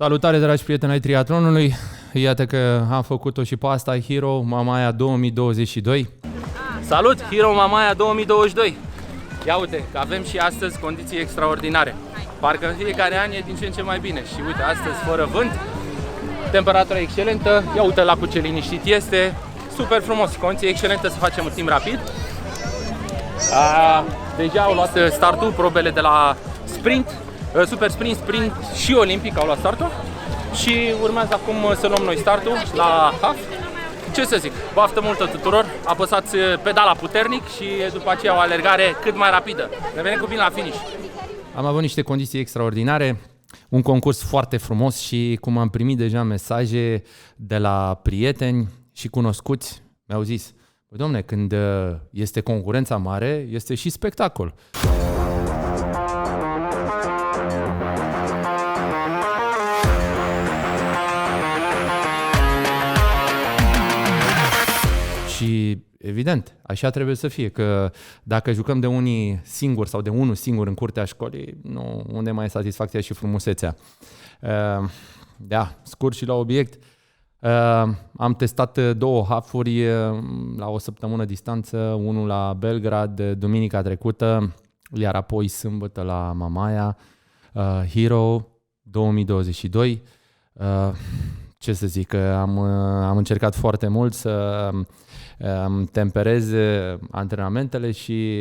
Salutare, dragi prieteni ai triatlonului! Iată că am făcut-o și pe asta, Hero Mamaia 2022. Salut, Hero Mamaia 2022! Ia uite, că avem și astăzi condiții extraordinare. Parcă în fiecare an e din ce în ce mai bine. Și uite, astăzi fără vânt, temperatura excelentă. Ia uite lacul ce liniștit este. Super frumos, condiții excelente să facem un timp rapid. Deja au luat startul probele de la sprint, super sprint, sprint și olimpic au luat startul. Și urmează acum să luăm noi startul la half. Ce să zic, baftă multă tuturor, apăsați pedala puternic și după aceea o alergare cât mai rapidă. Revenim cu bine la finish. Am avut niște condiții extraordinare, un concurs foarte frumos și cum am primit deja mesaje de la prieteni și cunoscuți, mi-au zis: dom'le, când este concurența mare, este și spectacol. Și evident, așa trebuie să fie, că dacă jucăm de unii singuri sau de unul singur în curtea școlii, nu, unde mai e satisfacția și frumusețea? Da, scurt și la obiect, am testat două half-uri la o săptămână distanță, unul la Belgrad duminica trecută, iar apoi sâmbătă la Mamaia, Hero 2022. Ce să zic, am încercat foarte mult să temperez antrenamentele și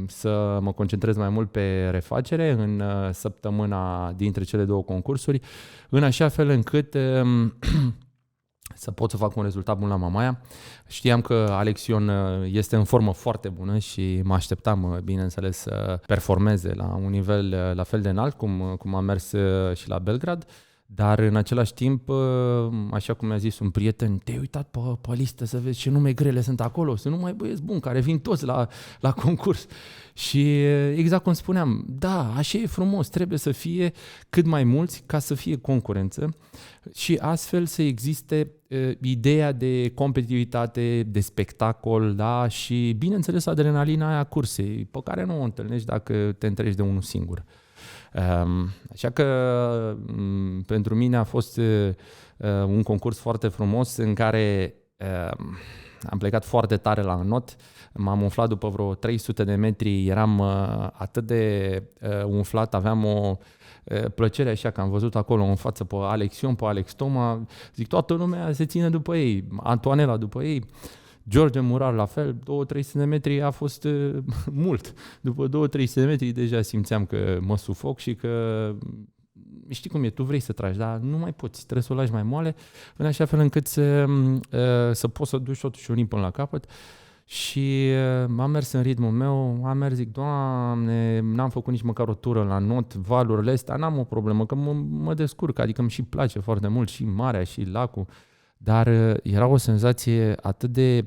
să mă concentrez mai mult pe refacere în săptămâna dintre cele două concursuri, în așa fel încât să pot să fac un rezultat bun la Mamaia. Știam că Alexion este în formă foarte bună și mă așteptam, bineînțeles, să performeze la un nivel la fel de înalt cum a mers și la Belgrad. Dar în același timp, așa cum mi-a zis un prieten, te-ai uitat pe listă să vezi ce nume grele sunt acolo, sunt numai băieți buni care vin toți la concurs. Și exact cum spuneam, da, așa e frumos, trebuie să fie cât mai mulți ca să fie concurență și astfel să existe ideea de competitivitate, de spectacol, da, și bineînțeles adrenalina aia cursei, pe care nu o întâlnești dacă te întrești de unul singur. Așa că pentru mine a fost un concurs foarte frumos în care am plecat foarte tare la înot, m-am umflat după vreo 300 de metri, eram atât de umflat, aveam o plăcere așa că am văzut acolo în față pe Alexion, pe Alex Toma, zic, toată lumea se ține după ei, Antoanela după ei, George Murar la fel, 200-300 de metri a fost mult. După 200-300 de metri deja simțeam că mă sufoc și că știi cum e, tu vrei să tragi, dar nu mai poți, trebuie să o lași mai moale, în așa fel încât să poți să duci totuși un ritm până la capăt. Și am mers în ritmul meu, am mers, zic, Doamne, n-am făcut nici măcar o tură la not, valurile astea, n-am o problemă, că mă descurc, adică îmi și place foarte mult și marea și lacul. Dar era o senzație atât de,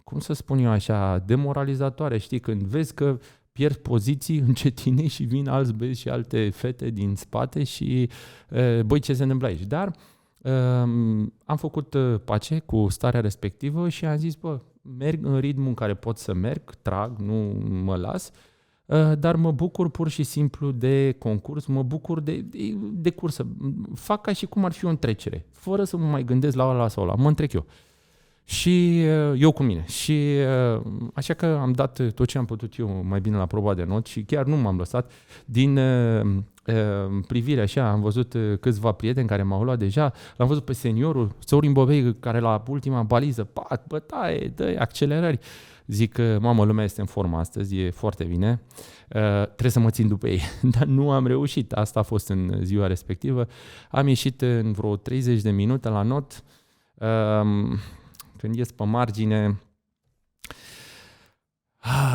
cum să spun eu așa, demoralizatoare, știi, când vezi că pierzi poziții, încetinești și vin alți băieți și alte fete din spate și, băi, ce se întâmplă aici? Dar am făcut pace cu starea respectivă și am zis, bă, merg în ritmul în care pot să merg, trag, nu mă las, dar mă bucur pur și simplu de concurs, mă bucur de cursă. Fac ca și cum ar fi o întrecere, fără să mă mai gândesc la ăla sau la, mă întrec eu. Și eu cu mine. Și așa că am dat tot ce am putut eu mai bine la proba de not și chiar nu m-am lăsat. Din privire așa, am văzut câțiva prieteni care m-au luat deja, l-am văzut pe seniorul, Sorin Bobei, care la ultima baliză, bătaie, dă accelerări. Zic că, mamă, lumea este în formă astăzi, e foarte bine, trebuie să mă țin după ei, dar nu am reușit, asta a fost în ziua respectivă. Am ieșit în vreo 30 de minute la not, când ies pe margine,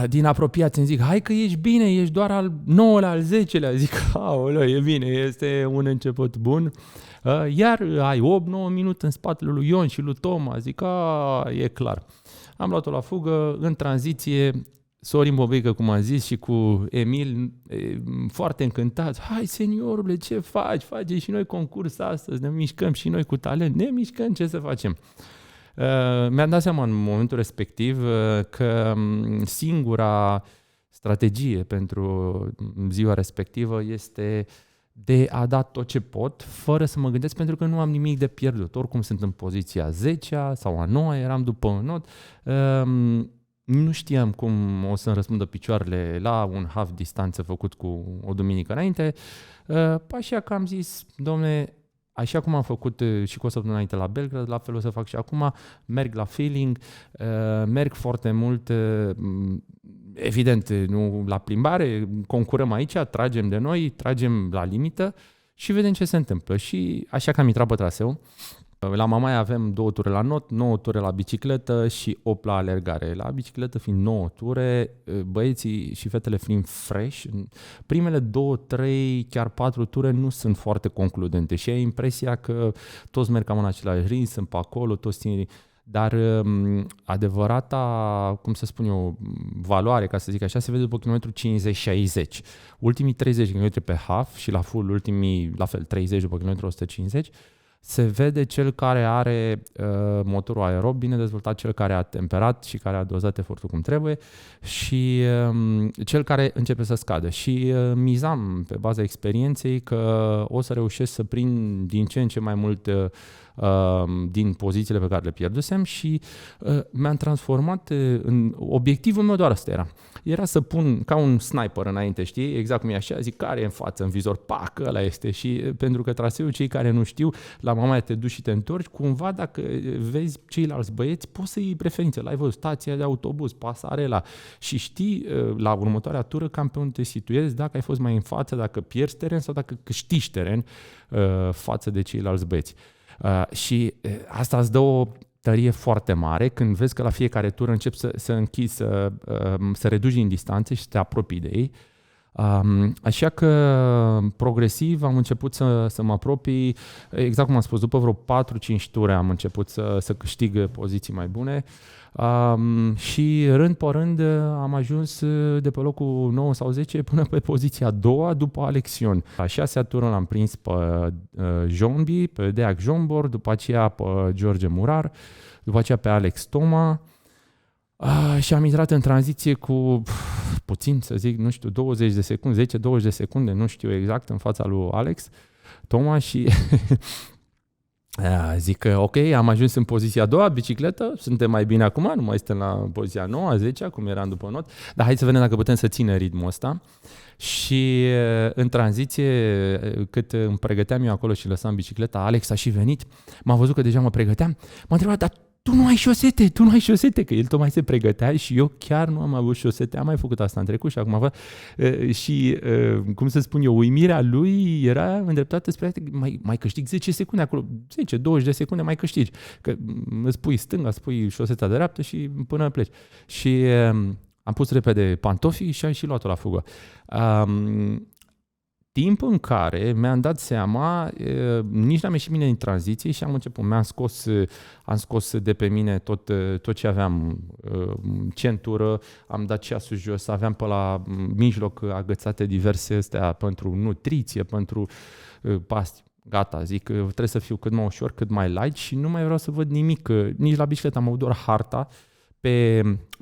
din apropiați îmi zic, hai că ești bine, ești doar al 9-lea, al 10-lea, zic, aoleu, e bine, este un început bun. Iar ai 8-9 minute în spatele lui Ion și lui Toma, zic, e clar. Am luat-o la fugă, în tranziție, Sorin Bobeică, cum am zis, și cu Emil, foarte încântați. Hai, seniorule, ce faci? Facem și noi concurs astăzi, ne mișcăm și noi cu talent, ne mișcăm, ce să facem? Mi-am dat seama în momentul respectiv că singura strategie pentru ziua respectivă este de a da tot ce pot, fără să mă gândesc, pentru că nu am nimic de pierdut. Oricum sunt în poziția 10-a sau a 9-a, eram după un not. Nu știam cum o să-mi răspundă picioarele la un half distanță făcut cu o duminică înainte. Așa că am zis, domne, așa cum am făcut și cu o săptămână înainte la Belgrad, la fel o să fac și acum, merg la feeling, merg foarte mult, evident, nu la plimbare, concurăm aici, tragem de noi, tragem la limită și vedem ce se întâmplă. Și așa că am intrat pe traseu. La Mamaia avem 2 ture la not, 9 ture la bicicletă și 8 la alergare. La bicicletă fiind 9 ture, băieții și fetele fiind fresh, primele 2, 3, chiar 4 ture nu sunt foarte concludente și ai impresia că toți merg cam în același ritm, sunt pe acolo, toți tinerii. Dar adevărata, cum să spun eu, valoare, ca să zic așa, se vede după kilometru 50-60. Ultimii 30 km pe half și la full ultimii, la fel, 30 după kilometru 150, se vede cel care are motorul aerob bine dezvoltat, cel care a temperat și care a dozat efortul cum trebuie și cel care începe să scadă. Și mizam pe baza experienței că o să reușesc să prind din ce în ce mai mult din pozițiile pe care le pierdusem și mi-am transformat în obiectivul meu, doar asta era să pun ca un sniper înainte, știi, exact cum e așa, zic care e în față, în vizor, pac, ăla este. Și pentru că traseul, cei care nu știu, la Mamaia te duci și te întorci, cumva dacă vezi ceilalți băieți, poți să iei preferințe, la ai văzut stația de autobuz, pasarela și știi la următoarea tură cam pe unde te situezi, dacă ai fost mai în față, dacă pierzi teren sau dacă câștigi teren față de ceilalți băieți. Și asta îți dă o tărie foarte mare când vezi că la fiecare tură începi să închizi, să reduci din distanțe și să te apropii de ei. Așa că progresiv am început să mă apropii, exact cum am spus, după vreo 4-5 ture am început să câștig poziții mai bune. Și rând pe rând am ajuns de pe locul 9 sau 10 până pe poziția a doua după Alexion. La 6-a tură l-am prins pe Jombi, pe Deac Jombor, după aceea pe George Murar, după aceea pe Alex Toma și am intrat în tranziție cu puțin, să zic, nu știu, 20 de secunde, 10-20 de secunde, nu știu exact, în fața lui Alex Toma și zic că ok, am ajuns în poziția a doua, bicicletă, suntem mai bine acum, nu mai suntem la poziția 9, 10, cum eram după not, dar hai să vedem dacă putem să ținem ritmul ăsta. Și în tranziție, cât îmi pregăteam eu acolo și lăsam bicicleta, Alex a și venit, m-a văzut că deja mă pregăteam, m-a întrebat, dar tu nu ai șosete, că el tocmai se pregătea și eu chiar nu am avut șosete, am mai făcut asta în trecut și acum și cum să spun eu, uimirea lui era îndreptată spre mai câștig 10 secunde acolo, 10-20 de secunde mai câștigi, că îți pui stânga, îți pui șoseta de dreaptă și până pleci. Și am pus repede pantofii și am și luat-o la fugă. Timp în care mi-am dat seama, nici n-am ieșit bine din tranziție și am început, am scos de pe mine tot ce aveam, centură, am dat ceasul jos, aveam pe la mijloc agățate diverse astea pentru nutriție, pentru pasti. Gata, zic că trebuie să fiu cât mai ușor, cât mai light și nu mai vreau să văd nimic, nici la bicicletă am avut doar harta,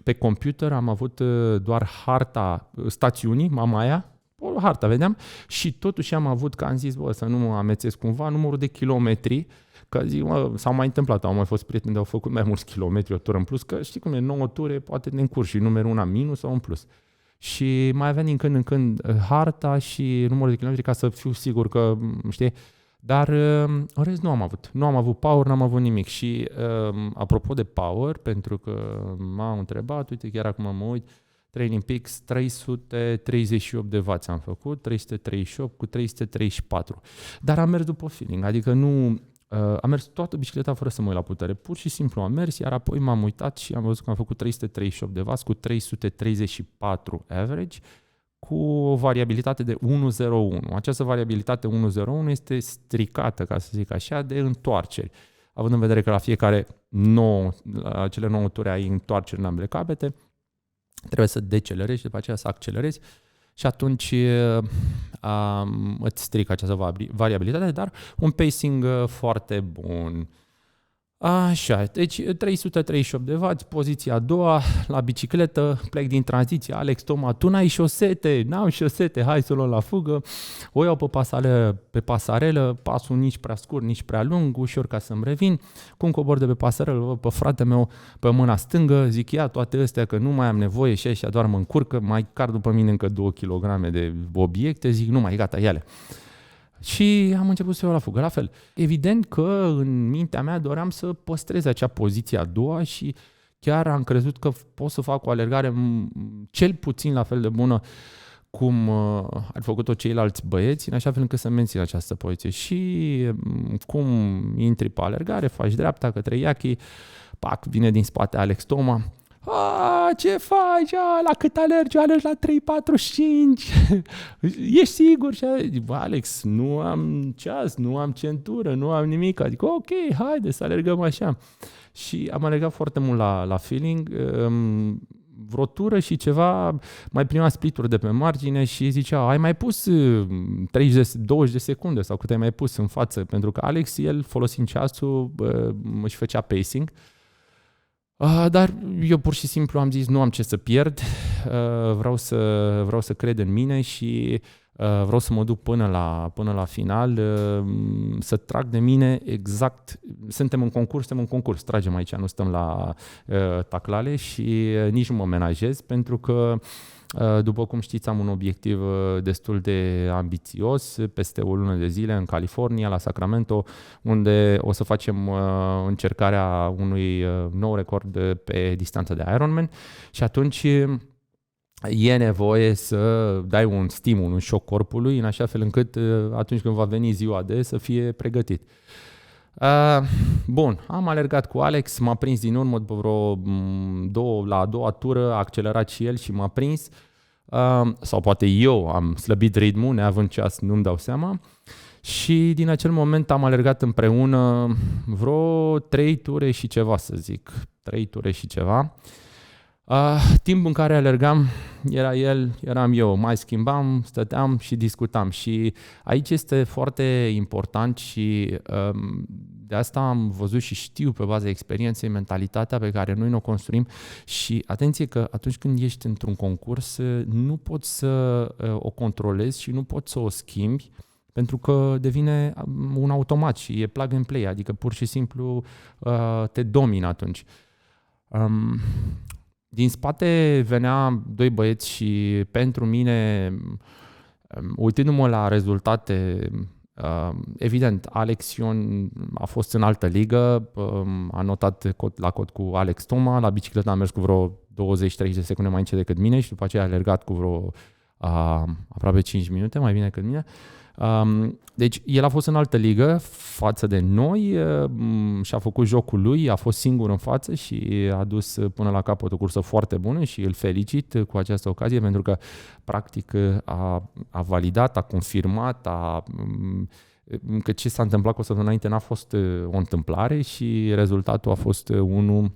pe computer am avut doar harta stațiunii, Mamaia, o harta, vedeam, și totuși am avut, că am zis, să nu mă amețesc cumva, numărul de kilometri, că zic, s-au mai întâmplat, au mai fost prieteni de au făcut mai mulți kilometri, o tură în plus, că știi cum e, 9 ture, poate ne încurci și numărul una minus sau în plus. Și mai aveam din când în când harta și numărul de kilometri ca să fiu sigur că, știi, dar în rest nu am avut. Nu am avut power, n-am avut nimic. Și apropo de power, pentru că m-au întrebat, uite, chiar acum mă uit, Training Peaks 338 de W am făcut, 338 cu 334. Dar am mers după feeling, adică nu am mers toată bicicleta fără să mă uit la putere. Pur și simplu am mers, iar apoi m-am uitat și am văzut că am făcut 338 de W cu 334 average, cu o variabilitate de 1.01. Această variabilitate 1.01 este stricată, ca să zic așa, de întoarceri. Având în vedere că la fiecare la cele 9 ture ai întoarceri în ambele capete, trebuie să decelerezi și după aceea să accelerezi și atunci îți strică această variabilitate, dar un pacing foarte bun. Așa, deci 338 de W, poziția a doua, la bicicletă, plec din tranziție, Alex Toma, tu n-ai șosete, n-am șosete, hai să luăm la fugă, o iau pe pasarelă, pasul nici prea scurt, nici prea lung, ușor ca să-mi revin, cum cobor de pe pasarelă, văd pe fratele meu pe mâna stângă, zic, ia toate astea că nu mai am nevoie și așa doar mă încurcă, mai car după mine încă 2 kg de obiecte, zic, nu mai, gata, ia-le. Și am început să iau la fugă, la fel. Evident că în mintea mea doream să păstrez acea poziție a doua și chiar am crezut că pot să fac o alergare cel puțin la fel de bună cum ar făcut-o ceilalți băieți, în așa fel încât să mențin această poziție. Și cum intri pe alergare, faci dreapta către Iachi, pac, vine din spate Alex Toma. Ce faci? La cât alergi? Alergi la 3:45. Ești sigur? Și Alex, nu am ceas, nu am centură, nu am nimic. Adică, ok, haide să alergăm așa. Și am alergat foarte mult la feeling, vreo tură și ceva, mai prima split-uri de pe margine și zicea, ai mai pus 20 de secunde sau cât ai mai pus în față? Pentru că Alex, el folosind ceasul, își făcea pacing. Dar eu pur și simplu am zis nu am ce să pierd, vreau să cred în mine și vreau să mă duc până la final, să trag de mine exact, suntem în concurs, tragem aici, nu stăm la taclale și nici nu mă menajez pentru că după cum știți, am un obiectiv destul de ambițios peste o lună de zile în California, la Sacramento, unde o să facem încercarea unui nou record pe distanță de Ironman și atunci e nevoie să dai un stimul, un șoc corpului, în așa fel încât atunci când va veni ziua de să fie pregătit. Bun, am alergat cu Alex, m-a prins din urmă după la a doua tură, a accelerat și el și m-a prins, sau poate eu am slăbit ritmul, neavând ceas, nu-mi dau seama, și din acel moment am alergat împreună vreo 3 ture și ceva, să zic, 3 ture și ceva. Timpul în care alergam, era el, eram eu, mai schimbam, stăteam și discutam și aici este foarte important și de asta am văzut și știu pe baza experienței mentalitatea pe care noi o construim și atenție că atunci când ești într-un concurs nu poți să o controlezi și nu poți să o schimbi pentru că devine un automat și e plug and play, adică pur și simplu te domină atunci. Din spate venea 2 băieți și pentru mine, uitându-mă la rezultate, evident, Alex Ion a fost în altă ligă, a notat la cod cu Alex Toma, la bicicletă a mers cu vreo 20-30 de secunde mai încet decât mine și după aceea a alergat cu vreo aproape 5 minute, mai bine decât mine. Deci el a fost în altă ligă față de noi și-a făcut jocul lui, a fost singur în față și a dus până la capăt o cursă foarte bună și îl felicit cu această ocazie pentru că practic a validat, a confirmat, că ce s-a întâmplat cu o săptămână înainte n-a fost o întâmplare și rezultatul a fost unul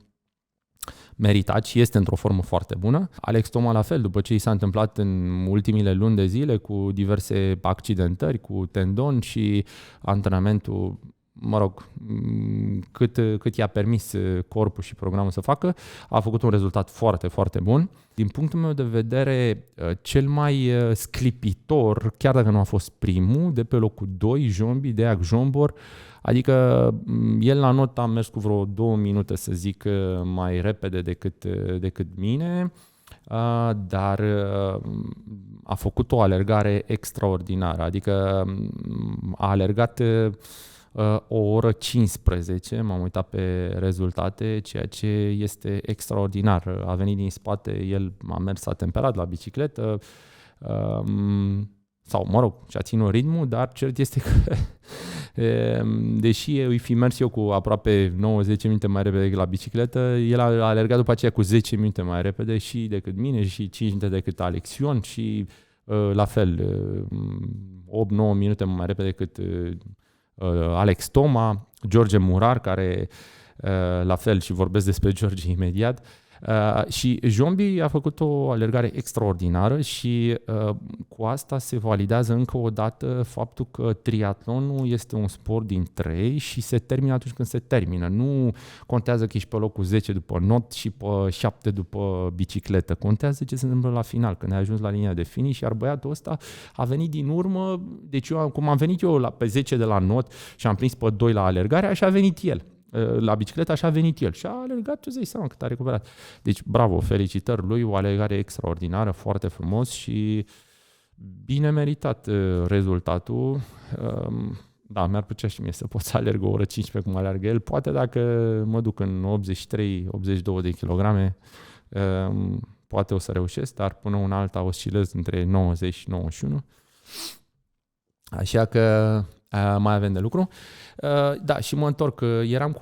meritat și este într-o formă foarte bună. Alex Toma la fel, după ce i s-a întâmplat în ultimile luni de zile cu diverse accidentări, cu tendon și antrenamentul, mă rog, cât i-a permis corpul și programul să facă, a făcut un rezultat foarte, foarte bun. Din punctul meu de vedere, cel mai sclipitor, chiar dacă nu a fost primul, de pe locul 2, Jombi, Deac Jombor, adică el la not a mers cu vreo 2 minute, să zic, mai repede decât mine, dar a făcut o alergare extraordinară, adică a alergat 1:15, m-am uitat pe rezultate, ceea ce este extraordinar. A venit din spate, el a mers, a temperat la bicicletă, sau, mă rog, și-a ținut ritmul, dar cert este că deși îi fi mers eu cu aproape 9-10 minute mai repede decât la bicicletă, el a alergat după aceea cu 10 minute mai repede și decât mine și 5 minute decât Alex Ion și la fel 8-9 minute mai repede decât Alex Toma, George Murar, care la fel, și vorbesc despre George imediat, Și Jombi a făcut o alergare extraordinară și cu asta se validează încă o dată faptul că triatlonul este un sport din 3 și se termină atunci când se termină. Nu contează că ești pe locul 10 după not și pe 7 după bicicletă. Contează ce se întâmplă la final, când ai ajuns la linia de finish, iar băiatul ăsta a venit din urmă, deci cum am venit eu pe 10 de la not și am prins pe 2 la alergare, așa a venit el. La bicicletă așa a venit el și a alergat, tu zici seama cât a recuperat. Deci bravo, felicitări lui, o alergare extraordinară, foarte frumos și bine meritat rezultatul. Da, mi-ar plăcea și mie să pot să alerg o oră 15 cum alergă el. Poate dacă mă duc în 83-82 de kilograme, poate o să reușesc, dar până una alta oscilez între 90 și 91. Așa că mai avem de lucru. Da, și mă întorc. Eram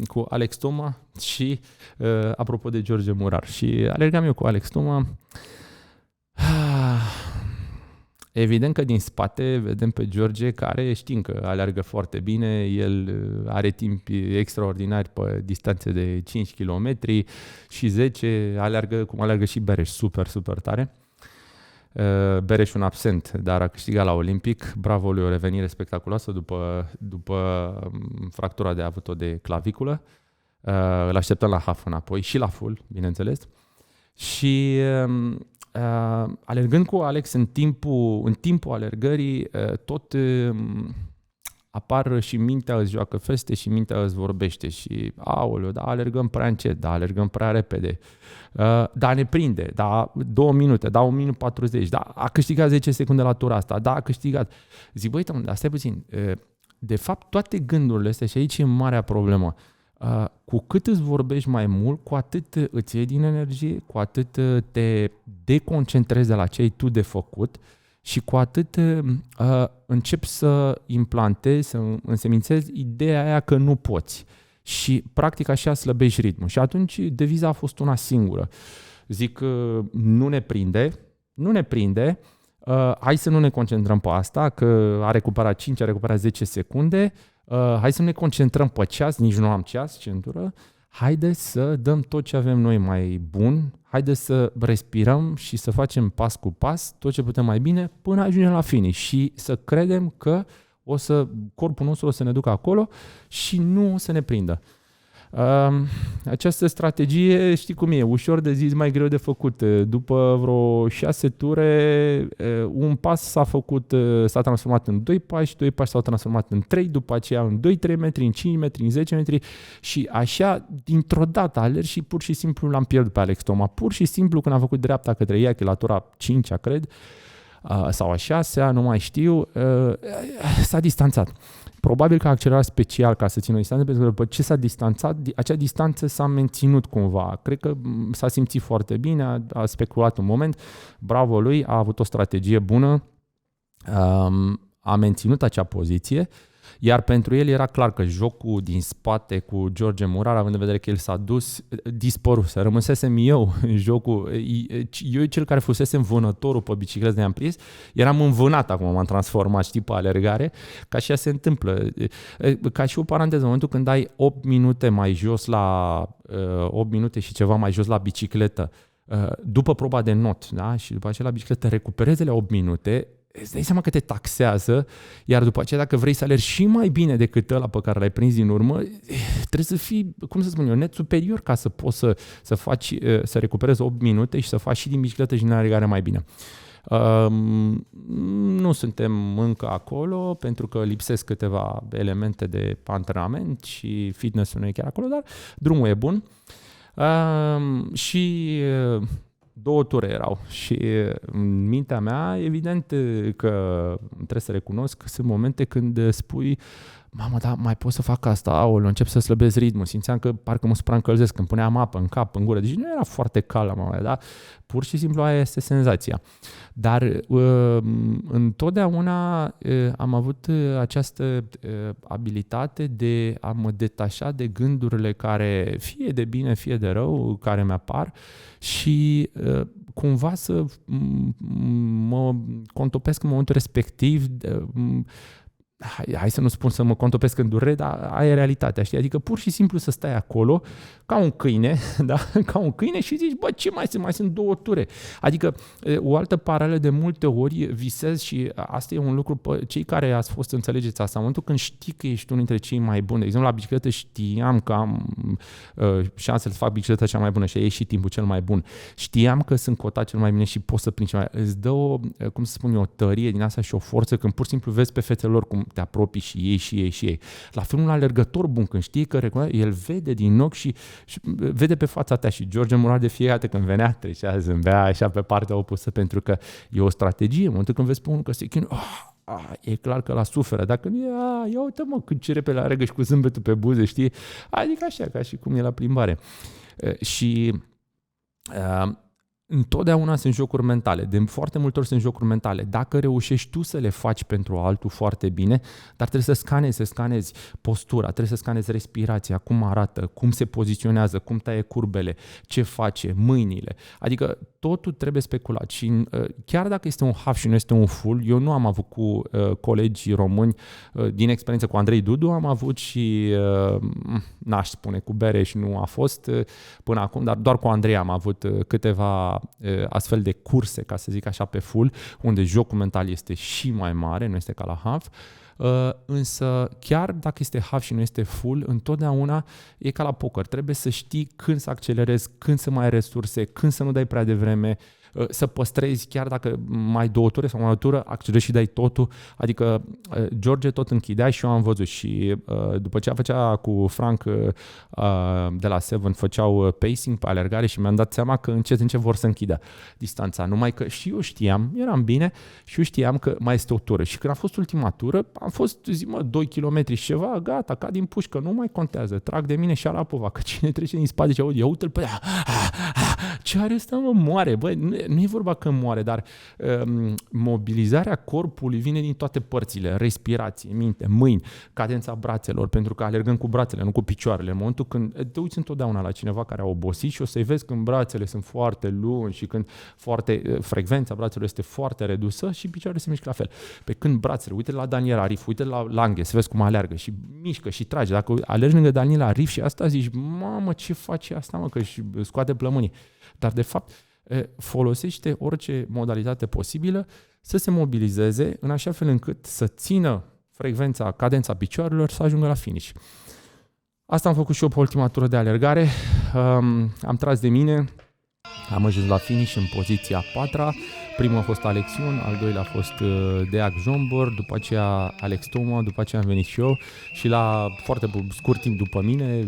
cu Alex Toma și apropo de George Murar. Și alergam eu cu Alex Toma. Evident că din spate vedem pe George, care știm că alergă foarte bine, el are timp extraordinari pe distanțe de 5 km și 10, alergă cum alergă și Bereș, super, super tare. Bereș un absent, dar a câștigat la Olimpic. Bravo lui, o revenire spectaculoasă după fractura de avut-o de claviculă. Îl așteptăm la half înapoi și la full, bineînțeles. Și alergând cu Alex în timpul alergării, tot apar și mintea îți joacă feste și mintea îți vorbește și aoleu, da, alergăm prea încet, da, alergăm prea repede, da, ne prinde, da, 2 minute, da, 1 minut 40, da, a câștigat 10 secunde la tura asta, da, a câștigat. Zic, băi, dar stai puțin, de fapt toate gândurile astea și aici e marea problemă. Cu cât îți vorbești mai mult, cu atât îți iei din energie, cu atât te deconcentrezi de la ce ai tu de făcut și cu atât începi să implantezi, să însemințezi ideea aia că nu poți. Și practic așa slăbești ritmul. Și atunci deviza a fost una singură. Zic, nu ne prinde, hai să nu ne concentrăm pe asta, că a recuperat 5, a recuperat 10 secunde, hai să ne concentrăm pe ceas, nici nu am ceas, centură, haide să dăm tot ce avem noi mai bun, haide să respirăm și să facem pas cu pas tot ce putem mai bine până ajungem la finish și să credem că corpul nostru o să ne ducă acolo și nu o să ne prindă. Această strategie, știi cum e, ușor de zis, mai greu de făcut. După vreo 6 ture, un pas s-a transformat în 2 pași, 2 pași s-au transformat în 3, după aceea în 2-3 metri, în 5 metri, în 10 metri și așa, dintr-o dată alerg și pur și simplu l-am pierdut pe Alex Toma. Pur și simplu când am făcut dreapta către ea, la tura 5-a, cred, sau a 6-a, nu mai știu, s-a distanțat. Probabil că a accelerat special ca să țină o distanță, pentru că după ce s-a distanțat, acea distanță s-a menținut cumva. Cred că s-a simțit foarte bine, a speculat un moment, bravo lui, a avut o strategie bună, a menținut acea poziție, iar pentru el era clar că jocul din spate cu George Murar, având în vedere că el s-a dus, dispăruse. Rămâsesem eu în jocul, eu cel care fusesem vânătorul pe bicicletă de am prins, eram învânat acum, m-am transformat, știi, pe alergare, ca și ea se întâmplă. Ca și o paranteză, în momentul când ai 8 minute mai jos la 8 minute și ceva mai jos la bicicletă, după proba de not, da? Și după aceea la bicicletă recuperezi la 8 minute, îți dai seama că te taxează, iar după aceea dacă vrei să alergi și mai bine decât ăla pe care l-ai prins din urmă, trebuie să fii, cum să spun eu, net superior ca să poți să faci, să recuperezi 8 minute și să faci și din bicicletă și din alergare mai bine. Nu suntem încă acolo pentru că lipsesc câteva elemente de antrenament și fitness-ul nu e chiar acolo, dar drumul e bun. Și 2 ture erau și în mintea mea, evident că trebuie să recunosc că sunt momente când spui, mamă, da, mai pot să fac asta, aoleu, încep să slăbesc ritmul, simțeam că parcă mă supraîncălzesc când puneam apă în cap, în gură, deci nu era foarte cald la mama, da? Pur și simplu aia este senzația. Dar întotdeauna am avut această abilitate de a mă detașa de gândurile care, fie de bine, fie de rău, care mi-apar și cumva să mă contopesc în momentul respectiv hai să nu spun să mă contopesc în durere, dar aia e realitatea, știi? Adică pur și simplu să stai acolo ca un câine, da? Ca un câine și zici, bă, ce mai sunt? Mai sunt 2 ture. Adică o altă paralelă de multe ori visez și asta e un lucru, cei care ați fost, înțelegeți asta, în momentul când știi că ești unul dintre cei mai buni, de exemplu la bicicletă știam că am șansele să fac bicicleta cea mai bună și a ieșit timpul cel mai bun. Știam că sunt cotat cel mai bine și pot să prind cel mai... Îți dă o, cum să spun eu, o tărie din asta și o forță când pur și simplu vezi pe fețele lor cum te apropii și ei. La fel un alergător bun, când știi că el vede din ochi și vede pe fața ta și George Murar de fiecare dată când venea, trecea, zâmbea așa pe partea opusă pentru că e o strategie. În momentul când vezi pe unul că se chinuie, e clar că la suferă. Dacă nu e, ia uite mă, cât ce repede alergă și cu zâmbetul pe buze, știi? Adică așa, ca și cum e la plimbare. Și întotdeauna sunt jocuri mentale, de foarte multe ori sunt jocuri mentale. Dacă reușești tu să le faci pentru altul foarte bine, dar trebuie să scanezi postura, trebuie să scanezi respirația, cum arată, cum se poziționează, cum taie curbele, ce face, mâinile. Adică totul trebuie speculat și chiar dacă este un half și nu este un full, eu nu am avut cu colegii români din experiență cu Andrei Dudu, am avut și, n-aș spune, cu Bereș nu a fost până acum, dar doar cu Andrei am avut câteva astfel de curse, ca să zic așa, pe full, unde jocul mental este și mai mare, nu este ca la half. Însă chiar dacă este half și nu este full, întotdeauna e ca la poker. Trebuie să știi când să accelerezi, când să mai ai resurse, când să nu dai prea devreme, să păstrezi chiar dacă mai 2 ture sau mai o tură, accelerezi și dai totul. Adică George tot închidea și eu am văzut și după ce făcea cu Frank de la Seven, făceau pacing pe alergare și mi-am dat seama că încet vor să închidă distanța. Numai că și eu știam, eram bine și eu știam că mai este o tură. Și când a fost ultima tură, am fost, 2 km și ceva, gata, ca din pușcă, nu mai contează. Trag de mine și Arapova, că cine trece din spate și aude, ia uite-l pe ea. Ce are ăsta, mă, moare? Băi, nu e vorba că moare, dar mobilizarea corpului vine din toate părțile, respirație, minte, mâini, cadența brațelor, pentru că alergăm cu brațele, nu cu picioarele. În momentul când te uiți întotdeauna la cineva care a obosit și o să-i vezi când brațele sunt foarte lungi și când frecvența brațelor este foarte redusă și picioarele se mișcă la fel. Pe când brațele, uite la Daniel Arif, uite la Lange, să vezi cum alergă și mișcă și trage. Dacă alergi lângă Daniel Arif și asta zici, mamă, ce face asta, mă, că își scoate plămânii. Dar de fapt folosește orice modalitate posibilă să se mobilizeze în așa fel încât să țină frecvența, cadența picioarelor să ajungă la finish. Asta am făcut și eu pe ultima tură de alergare. Am tras de mine, am ajuns la finish în poziția 4-a. Primul a fost Alex Ion, al doilea a fost Deac Jombor, după aceea Alex Toma, după aceea am venit și eu și la foarte scurt timp după mine, 10-20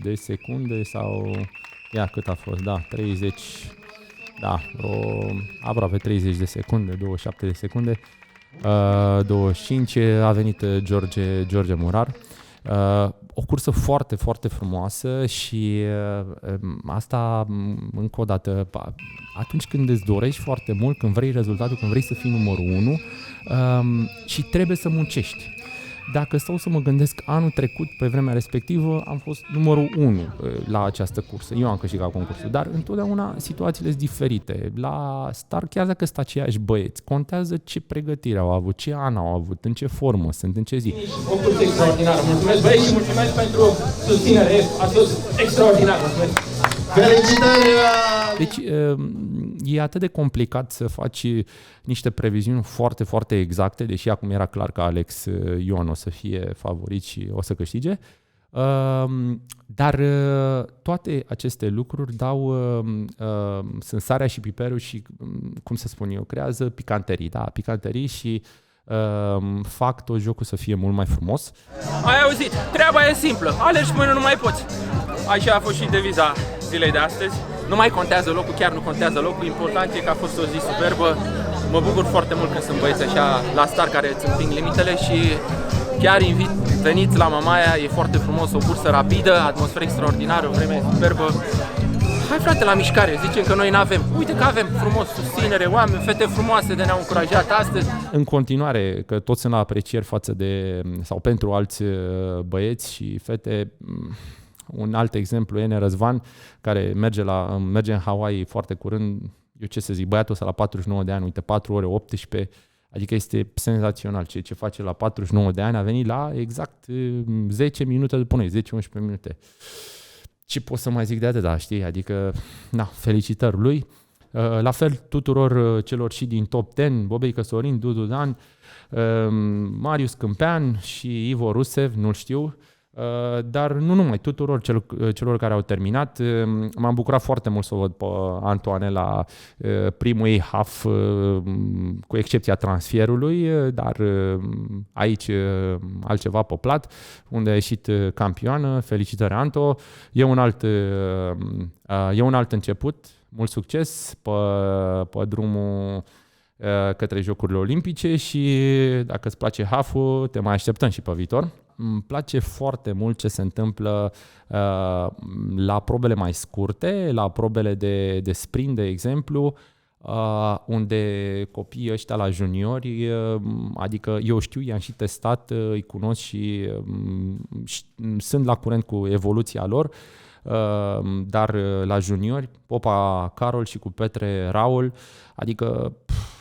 de secunde sau... Ia, cât a fost? Da, 30, da, aproape 30 de secunde, 27 de secunde, 25, a venit George Murar. O cursă foarte, foarte frumoasă și asta, încă o dată, atunci când îți dorești foarte mult, când vrei rezultatul, când vrei să fii numărul 1 și trebuie să muncești. Dacă stau să mă gândesc, anul trecut, pe vremea respectivă, am fost numărul 1 la această cursă. Eu am câștigat concursul, dar întotdeauna situațiile sunt diferite. La start, chiar dacă sunt aceiași băieți, contează ce pregătire au avut, ce an au avut, în ce formă sunt, în ce zi. O cursă extraordinară. Mulțumesc, băieți, și mulțumesc pentru susținere. A fost extraordinar. Mulțumesc. Felicitări! Deci e atât de complicat să faci niște previziuni foarte, foarte exacte, deși acum era clar că Alex Ion o să fie favorit și o să câștige. Dar toate aceste lucruri sunt sarea și piperul și, cum să spun eu, creează picanterii și fac tot jocul să fie mult mai frumos. Ai auzit? Treaba e simplă. Alergi până nu mai poți. Așa a fost și deviza zilei de astăzi. Nu mai contează locul, chiar nu contează locul. Important e că a fost o zi superbă. Mă bucur foarte mult când sunt băieți așa la start care îți împing limitele și chiar invit, veniți la Mamaia, e foarte frumos, o cursă rapidă, atmosferă extraordinară, vreme superbă. Hai frate, la mișcare, zicem că noi n-avem. Uite că avem frumos susținere, oameni, fete frumoase de ne-au încurajat astăzi. În continuare, că toți sunt la aprecieri față de, sau pentru alți băieți și fete. Un alt exemplu e Ene Răzvan, care merge în Hawaii foarte curând. Eu ce să zic, băiatul ăsta la 49 de ani, uite, 4 ore 18, Adică este senzațional ce face la 49 de ani, a venit la exact 10 minute după noi, 10-11 minute. Ce pot să mai zic de atâta, știi? Adică, felicitări lui. La fel tuturor celor și din top 10, Bobei Căsorin, Dudu Dan, Marius Câmpean și Ivo Rusev, nu-l știu, dar nu numai, tuturor celor care au terminat. M-am bucurat foarte mult să o văd pe Antoine la primul ei half, cu excepția transferului, dar aici altceva pe plat, unde a ieșit campioană. Felicitări, Anto! E un alt început, mult succes pe drumul către Jocurile Olimpice și dacă îți place half-ul, te mai așteptăm și pe viitor. Îmi place foarte mult ce se întâmplă la probele mai scurte, la probele de sprint, de exemplu, unde copiii ăștia la juniori, adică eu știu, i-am și testat, îi cunosc și sunt la curent cu evoluția lor, dar la juniori, Popa Carol și cu Petre Raul, adică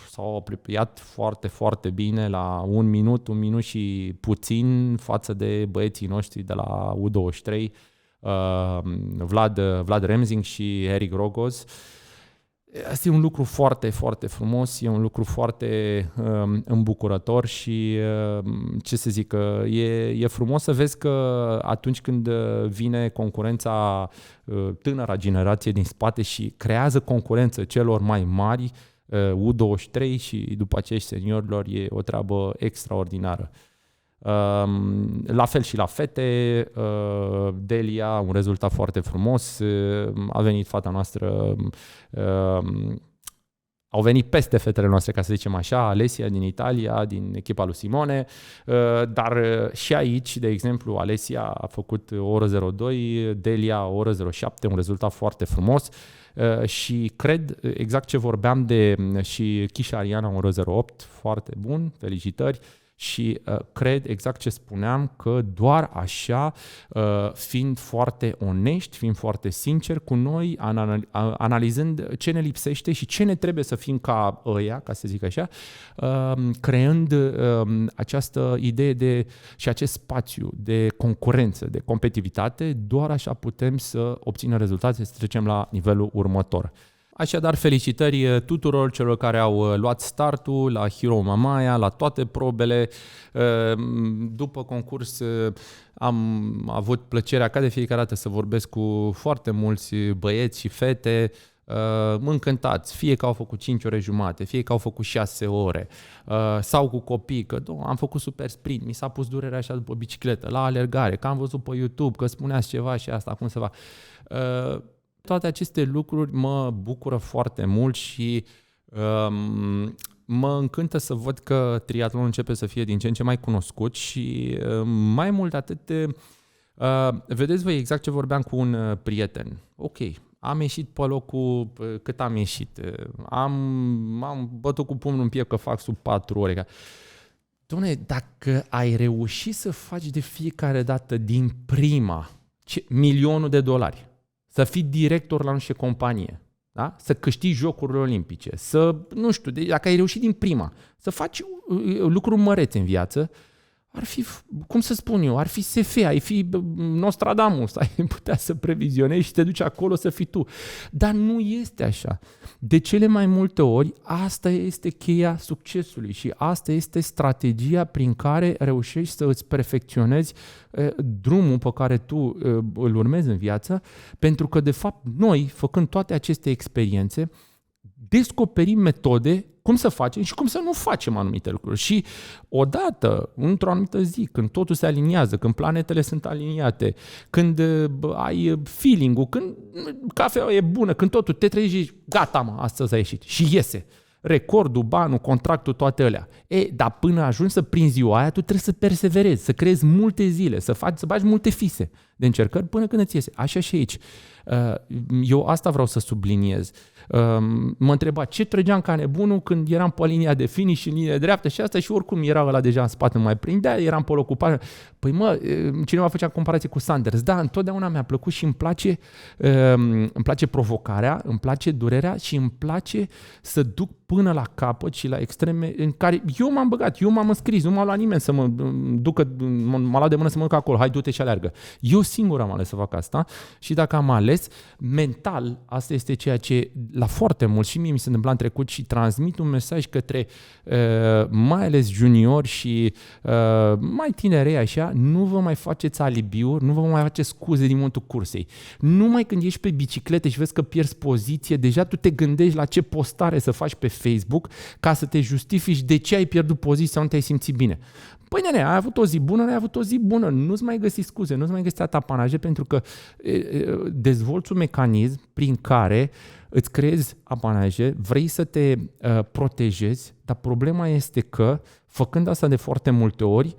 s-au apropiat foarte, foarte bine la un minut și puțin față de băieții noștri de la U23, Vlad Remzing și Eric Rogoz. Asta e un lucru foarte, foarte frumos, e un lucru foarte îmbucurător și, ce să zic, e frumos să vezi că atunci când vine concurența, tânăra generație din spate și creează concurență celor mai mari, U23 și după aceea seniorilor, e o treabă extraordinară. La fel și la fete, Delia, un rezultat foarte frumos, a venit fata noastră, au venit peste fetele noastre, ca să zicem așa, Alessia din Italia, din echipa lui Simone, dar și aici, de exemplu, Alessia a făcut o oră 02, Delia o oră 07, un rezultat foarte frumos. Și cred, exact ce vorbeam de și Chisha Ariana 108, foarte bun, felicitări, și cred exact ce spuneam, că doar așa, fiind foarte onești, fiind foarte sinceri cu noi, analizând ce ne lipsește și ce ne trebuie să fim ca ăia, ca să zic așa, creând această idee și acest spațiu de concurență, de competitivitate, doar așa putem să obținem rezultate, să trecem la nivelul următor. Așadar, felicitări tuturor celor care au luat startul la Hero Mamaia, la toate probele. După concurs am avut plăcerea ca de fiecare dată să vorbesc cu foarte mulți băieți și fete încântați, fie că au făcut 5 ore jumate, fie că au făcut 6 ore, sau cu copii, că am făcut super sprint, mi s-a pus durerea așa după bicicletă, la alergare, că am văzut pe YouTube, că spuneați ceva și asta, cum se va... Toate aceste lucruri mă bucură foarte mult și mă încântă să văd că triatlonul începe să fie din ce în ce mai cunoscut și mai mult de atât, vedeți voi exact ce vorbeam cu un prieten. Ok, am ieșit pe locul cât am ieșit, am bătut cu pumnul în piept că fac sub 4 ore. Doamne, dacă ai reușit să faci de fiecare dată din prima $1.000.000, să fii director la niște companie, da? Să câștigi Jocurile Olimpice, să, nu știu, dacă ai reușit din prima, să faci lucruri mărețe în viață, ar fi, cum să spun eu, ar fi SF, ai fi Nostradamus, ai putea să previzionezi și te duci acolo să fii tu. Dar nu este așa. De cele mai multe ori, asta este cheia succesului și asta este strategia prin care reușești să îți perfecționezi drumul pe care tu îl urmezi în viață, pentru că, de fapt, noi, făcând toate aceste experiențe, descoperim metode cum să facem și cum să nu facem anumite lucruri. Și odată, într-o anumită zi, când totul se aliniază, când planetele sunt aliniate, când ai feeling-ul, când cafeaua e bună, când totul te trezești și gata, mă, astăzi a ieșit. Și iese. Recordul, banul, contractul, toate alea. Dar până ajungi să prinzi ziua aia, tu trebuie să perseverezi, să creezi multe zile, să bagi multe fise de încercări până când îți iese. Așa și aici. Eu asta vreau să subliniez. Mă întreba ce trăgeam ca nebunul când eram pe linia de finish, în linia dreaptă și asta, și oricum era ăla deja în spate, nu mai prindea, eram pe locul 4. Păi mă, cineva făcea comparație cu Sanders. Da, întotdeauna mi-a plăcut și îmi place provocarea, îmi place durerea și îmi place să duc până la capăt și la extreme în care eu m-am băgat, eu m-am înscris, nu m-a luat nimeni să mă ducă, m-a luat de mână să mă duc acolo, hai du-te și aleargă. Eu singur am ales să fac asta și dacă am ales, mental, asta este ceea ce la foarte mult și mie mi se întâmpla în trecut și transmit un mesaj către mai ales juniori și mai tinerei așa, nu vă mai faceți alibiuri, nu vă mai faceți scuze din momentul cursei. Numai când ești pe bicicletă și vezi că pierzi poziție, deja tu te gândești la ce postare să faci pe Facebook ca să te justifici de ce ai pierdut poziția sau nu te-ai simțit bine. Păi nene, ai avut o zi bună, n-ai avut o zi bună, nu-ți mai găsi scuze, nu-ți mai găsi apanaje pentru că dezvolți un mecanism prin care îți creezi apanaje, vrei să te protejezi, dar problema este că făcând asta de foarte multe ori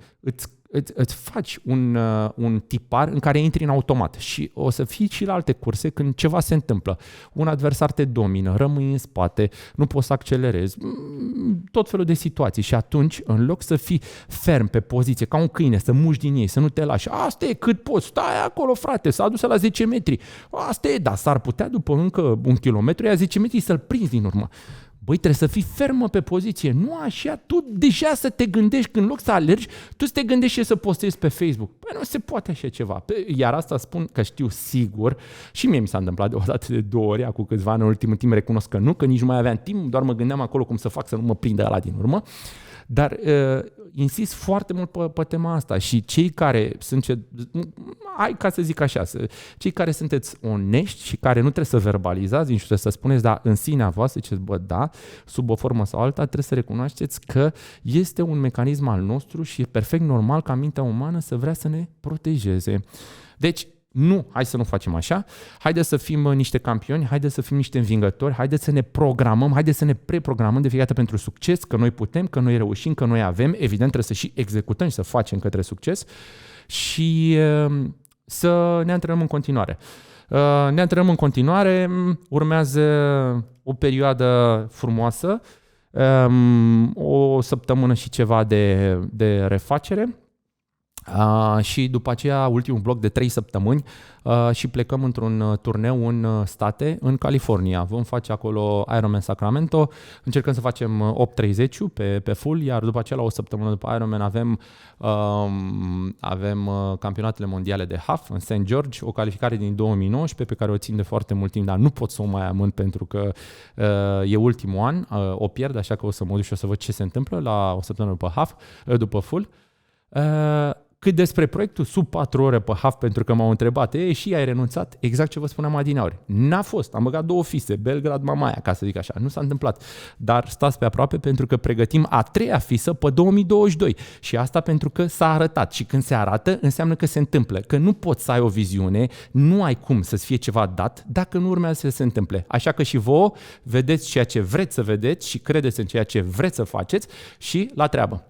îți faci un tipar în care intri în automat și o să fii și la alte curse când ceva se întâmplă. Un adversar te domină, rămâi în spate, nu poți să accelerezi, tot felul de situații și atunci, în loc să fii ferm pe poziție, ca un câine, să muși din ei, să nu te lași, asta e cât poți, stai acolo frate, s-a dus la 10 metri, asta e, dar s-ar putea după încă 1 kilometru, ia 10 metri să-l prinzi din urmă. Băi, trebuie să fii fermă pe poziție, nu așa, tu deja să te gândești, când în loc să alergi, tu să te gândești și să postezi pe Facebook. Păi nu se poate așa ceva. Iar asta spun că știu sigur și mie mi s-a întâmplat de o dată de 2 ori, acum câțiva ani, în ultimul timp recunosc că nu, că nici nu mai aveam timp, doar mă gândeam acolo cum să fac să nu mă prindă ăla din urmă. Dar insist foarte mult pe tema asta și cei care sunt, ca să zic așa, cei care sunteți onești și care nu trebuie să verbalizați, nici trebuie să spuneți, dar în sinea voastră ziceți, bă, da, sub o formă sau alta, trebuie să recunoașteți că este un mecanism al nostru și e perfect normal ca mintea umană să vrea să ne protejeze. Deci, nu, hai să nu facem așa, haideți să fim niște campioni, haideți să fim niște învingători, haideți să ne programăm, haideți să ne preprogramăm de fiecare dată pentru succes, că noi putem, că noi reușim, că noi avem, evident trebuie să și executăm și să facem către succes și să ne antrenăm în continuare. Ne antrenăm în continuare, urmează o perioadă frumoasă, o săptămână și ceva de refacere. Și după aceea ultimul bloc de 3 săptămâni și plecăm într-un turneu în state, în California. Vom face acolo Ironman Sacramento, încercăm să facem 8:30 pe full, iar după aceea la o săptămână după Ironman avem campionatele mondiale de half în St. George, o calificare din 2019 pe care o țin de foarte mult timp, dar nu pot să o mai amând pentru că e ultimul an, o pierd, așa că o să mă duc și o să văd ce se întâmplă la o săptămână după full. Cât despre proiectul sub 4 ore pe half, pentru că m-au întrebat, și ai renunțat? Exact ce vă spuneam adineauri. N-a fost, am băgat 2 fise, Belgrad, Mamaia, ca să zic așa, nu s-a întâmplat. Dar stați pe aproape pentru că pregătim a 3-a fisă pe 2022 și asta pentru că s-a arătat și când se arată înseamnă că se întâmplă, că nu poți să ai o viziune, nu ai cum să-ți fie ceva dat dacă nu urmează să se întâmple. Așa că și vouă vedeți ceea ce vreți să vedeți și credeți în ceea ce vreți să faceți și la treabă.